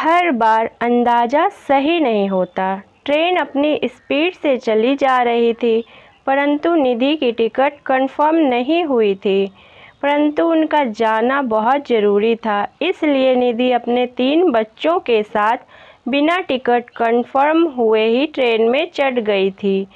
हर बार अंदाज़ा सही नहीं होता। ट्रेन अपनी स्पीड से चली जा रही थी, परंतु निधि की टिकट कंफर्म नहीं हुई थी। परंतु उनका जाना बहुत ज़रूरी था, इसलिए निधि अपने 3 बच्चों के साथ बिना टिकट कंफर्म हुए ही ट्रेन में चढ़ गई थी।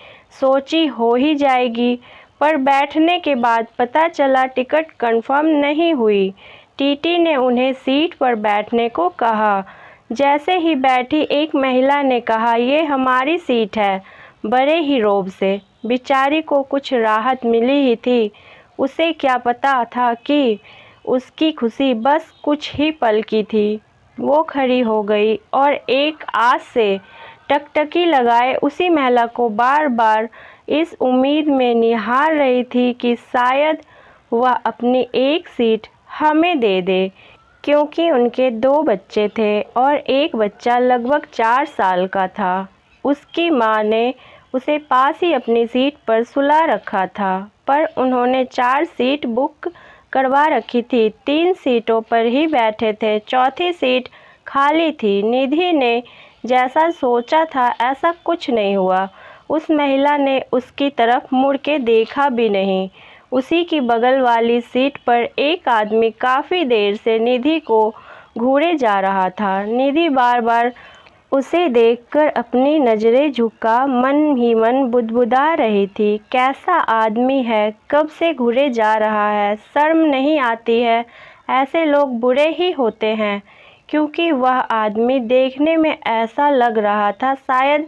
सोची हो ही जाएगी, पर बैठने के बाद पता चला टिकट कंफर्म नहीं हुई। टीटी ने उन्हें सीट पर बैठने को कहा। जैसे ही बैठी एक महिला ने कहा, ये हमारी सीट है, बड़े ही रौब से। बेचारी को कुछ राहत मिली ही थी। उसे क्या पता था कि उसकी खुशी बस कुछ ही पल की थी। वो खड़ी हो गई और एक आस से टकटकी लगाए उसी महिला को बार बार इस उम्मीद में निहार रही थी कि शायद वह अपनी एक सीट हमें दे दे, क्योंकि उनके 2 बच्चे थे और एक बच्चा लगभग 4 साल का था। उसकी माँ ने उसे पास ही अपनी सीट पर सुला रखा था, पर उन्होंने 4 सीट बुक करवा रखी थी। 3 सीटों पर ही बैठे थे, चौथी सीट खाली थी। निधि ने जैसा सोचा था ऐसा कुछ नहीं हुआ। उस महिला ने उसकी तरफ मुड़ के देखा भी नहीं। उसी की बगल वाली सीट पर एक आदमी काफ़ी देर से निधि को घूरे जा रहा था। निधि बार बार उसे देखकर अपनी नज़रें झुका मन ही मन बुदबुदा रही थी। कैसा आदमी है, कब से घूरे जा रहा है, शर्म नहीं आती है। ऐसे लोग बुरे ही होते हैं, क्योंकि वह आदमी देखने में ऐसा लग रहा था शायद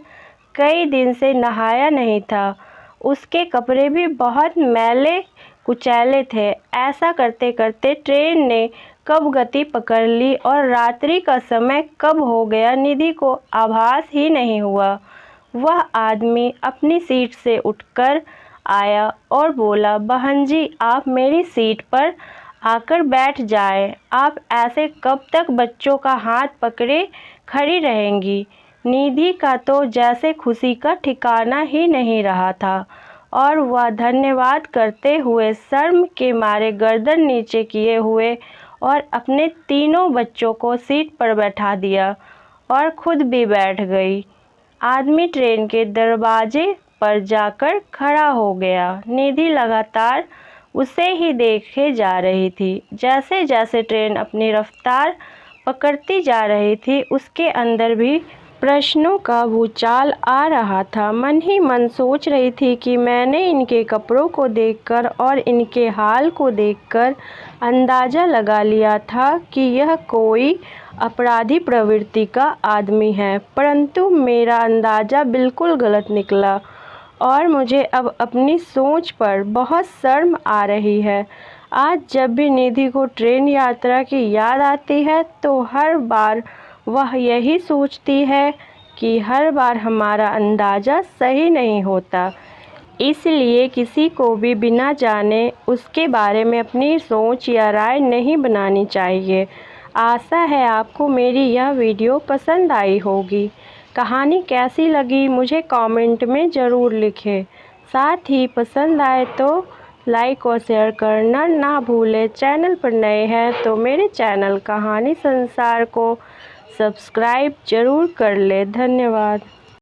कई दिन से नहाया नहीं था। उसके कपड़े भी बहुत मैले कुचैले थे। ऐसा करते करते ट्रेन ने कब गति पकड़ ली और रात्रि का समय कब हो गया, निधि को आभास ही नहीं हुआ। वह आदमी अपनी सीट से उठकर आया और बोला, बहन जी, आप मेरी सीट पर आकर बैठ जाएं। आप ऐसे कब तक बच्चों का हाथ पकड़े खड़ी रहेंगी? निधि का तो जैसे खुशी का ठिकाना ही नहीं रहा था और वह धन्यवाद करते हुए शर्म के मारे गर्दन नीचे किए हुए और अपने 3 बच्चों को सीट पर बैठा दिया और खुद भी बैठ गई। आदमी ट्रेन के दरवाजे पर जाकर खड़ा हो गया। निधि लगातार उसे ही देखे जा रही थी। जैसे जैसे ट्रेन अपनी रफ्तार पकड़ती जा रही थी, उसके अंदर भी प्रश्नों का भूचाल आ रहा था। मन ही मन सोच रही थी कि मैंने इनके कपड़ों को देखकर और इनके हाल को देखकर अंदाज़ा लगा लिया था कि यह कोई अपराधी प्रवृत्ति का आदमी है, परंतु मेरा अंदाज़ा बिल्कुल गलत निकला और मुझे अब अपनी सोच पर बहुत शर्म आ रही है। आज जब भी निधि को ट्रेन यात्रा की याद आती है तो हर बार वह यही सोचती है कि हर बार हमारा अंदाज़ा सही नहीं होता। इसलिए किसी को भी बिना जाने उसके बारे में अपनी सोच या राय नहीं बनानी चाहिए। आशा है आपको मेरी यह वीडियो पसंद आई होगी। कहानी कैसी लगी मुझे कमेंट में ज़रूर लिखें। साथ ही पसंद आए तो लाइक और शेयर करना ना भूलें। चैनल पर नए हैं तो मेरे चैनल कहानी संसार को सब्सक्राइब ज़रूर कर लें। धन्यवाद।